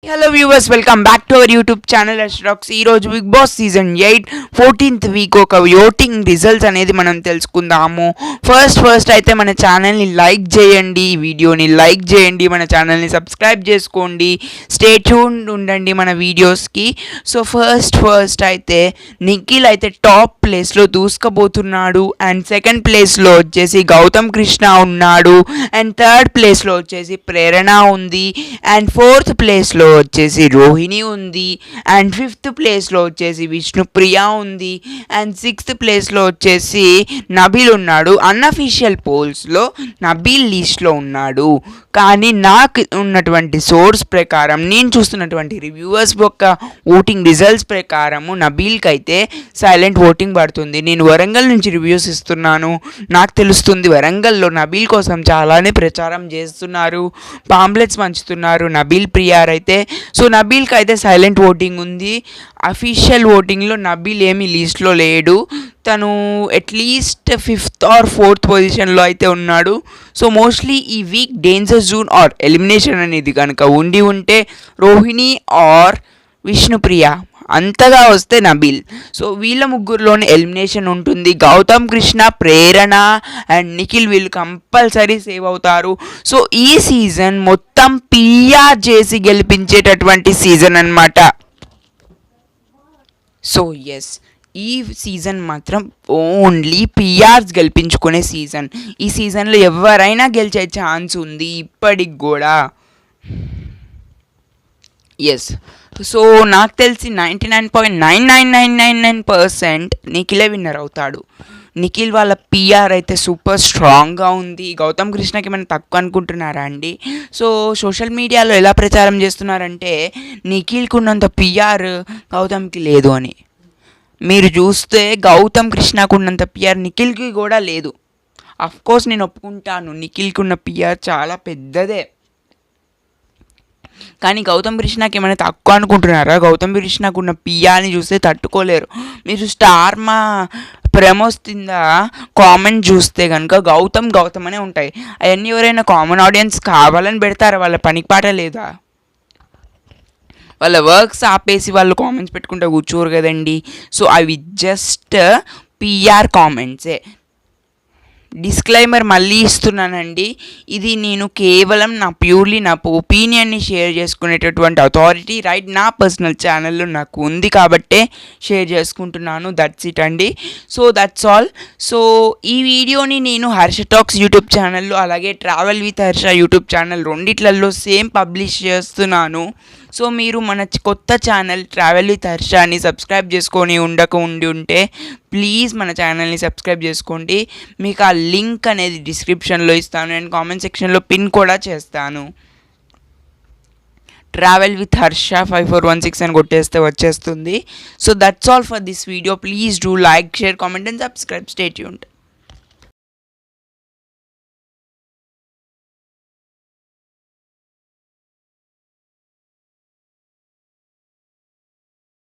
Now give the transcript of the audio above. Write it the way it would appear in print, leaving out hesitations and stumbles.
Hello viewers, welcome back to our YouTube channel Ashrocks. ఈరోజు Bigg Boss season 8 14th week ఒక voting results అనేది మనం తెలుసుకుందాము. First అయితే మన ఛానల్ని లైక్ చేయండి, వీడియోని లైక్ చేయండి, మన ఛానల్ని సబ్స్క్రైబ్ చేసుకోండి, స్టే ట్యూన్డ్ ఉండండి మన వీడియోస్కి. సో ఫస్ట్ అయితే నిఖిల్ అయితే టాప్ ప్లేస్లో దూసుకుపోతున్నాడు. అండ్ సెకండ్ ప్లేస్లో వచ్చేసి గౌతమ్ కృష్ణ ఉన్నాడు. అండ్ థర్డ్ ప్లేస్లో వచ్చేసి ప్రేరణ ఉంది. అండ్ ఫోర్త్ ప్లేస్లో వచ్చేసి రోహిణి ఉంది. అండ్ ఫిఫ్త్ ప్లేస్లో వచ్చేసి విష్ణుప్రియ ఉంది. అండ్ సిక్స్త్ ప్లేస్లో వచ్చేసి నబీల్ ఉన్నాడు. అన్అఫీషియల్ పోల్స్లో నబీల్ లిస్ట్లో ఉన్నాడు. కానీ నాకు ఉన్నటువంటి సోర్స్ ప్రకారం, నేను చూస్తున్నటువంటి రివ్యూవర్స్ యొక్క ఓటింగ్ రిజల్ట్స్ ప్రకారము నబీల్కి అయితే సైలెంట్ ఓటింగ్ పడుతుంది. నేను వరంగల్ నుంచి రివ్యూస్ ఇస్తున్నాను. నాకు తెలుస్తుంది వరంగల్లో నబీల్ కోసం చాలానే ప్రచారం చేస్తున్నారు, పాంప్లెట్స్ పంచుతున్నారు నబీల్ ప్రియార్ అయితే. సో నబీల్కి అయితే సైలెంట్ ఓటింగ్ ఉంది. అఫీషియల్ ఓటింగ్లో నబీల్ ఏమీ లీస్ట్లో లేడు. తను అట్లీస్ట్ 5th or 4th పొజిషన్లో అయితే ఉన్నాడు. సో మోస్ట్లీ ఈ week danger zone or elimination అనేది కనుక ఉంటే రోహిణి ఆర్ విష్ణుప్రియ, అంతగా వస్తే నబీల్. సో వీళ్ళ ముగ్గురులోనే ఎలిమినేషన్ ఉంటుంది. గౌతమ్ కృష్ణ, ప్రేరణ అండ్ నిఖిల్ వీళ్ళు కంపల్సరీ సేవ్ అవుతారు. సో ఈ సీజన్ మొత్తం పిఆర్ చేసి గెలిపించేటటువంటి సీజన్ అన్నమాట. సో ఎస్, ఈ సీజన్ మాత్రం ఓన్లీ పిఆర్స్ గెలిపించుకునే సీజన్. ఈ సీజన్లో ఎవరైనా గెలిచే ఛాన్స్ ఉంది ఇప్పటికి కూడా. ఎస్, సో నాకు తెలిసి 99.99999% నిఖిలే విన్నర్ అవుతాడు. నిఖిల్ వాళ్ళ పిఆర్ అయితే సూపర్ స్ట్రాంగ్గా ఉంది. గౌతమ్ కృష్ణకి మనం తక్కువ అనుకుంటున్నారా అండి? సో సోషల్ మీడియాలో ఎలా ప్రచారం చేస్తున్నారంటే నిఖిల్కి ఉన్నంత పిఆర్ గౌతమ్కి లేదు అని. మీరు చూస్తే గౌతమ్ కృష్ణకు ఉన్నంత పిఆర్ నిఖిల్కి కూడా లేదు. అఫ్కోర్స్ నేను ఒప్పుకుంటాను, నిఖిల్కి ఉన్న పిఆర్ చాలా పెద్దదే. కానీ గౌతమ్ కృష్ణకి ఏమైనా తక్కువ అనుకుంటున్నారా? గౌతమ్ కృష్ణకు ఉన్న పిఆర్ని చూస్తే తట్టుకోలేరు. మీరు స్టార్మా ప్రెమోస్ కింద కామెంట్ చూస్తే కనుక గౌతమ్ అనే ఉంటాయి. అవన్నీ ఎవరైనా కామన్ ఆడియన్స్ కావాలని పెడతారా? వాళ్ళ పనికి పాట లేదా? వాళ్ళ వర్క్స్ ఆపేసి వాళ్ళు కామెంట్స్ పెట్టుకుంటూ కూర్చోరు కదండి. సో అవి జస్ట్ పిఆర్ కామెంట్సే. డిస్క్లైమర్ మళ్ళీ ఇస్తున్నానండి, ఇది నేను కేవలం నా ఒపీనియన్ని షేర్ చేసుకునేటటువంటి అథారిటీ రైట్ నా పర్సనల్ ఛానల్లో నాకు ఉంది కాబట్టే షేర్ చేసుకుంటున్నాను. దట్స్ ఇట్ అండి. So that's all. సో ఈ వీడియోని నేను హర్ష టాక్స్ యూట్యూబ్ ఛానల్లో అలాగే travel with Harsha YouTube channel రెండిట్లలో సేమ్ పబ్లిష్ చేస్తున్నాను. సో మీరు మన కొత్త ఛానల్ ట్రావెల్ విత్ హర్షని సబ్స్క్రైబ్ చేసుకొని ఉంటే ప్లీజ్ మన ఛానల్ని సబ్స్క్రైబ్ చేసుకోండి. మీకు ఆ లింక్ అనేది డిస్క్రిప్షన్లో ఇస్తాను అండ్ కామెంట్ సెక్షన్లో పిన్ కూడా చేస్తాను. ట్రావెల్ విత్ హర్ష 5416 అని కొట్టేస్తే వచ్చేస్తుంది. So that's all for this video. Please do like, share, comment and subscribe. Stay tuned.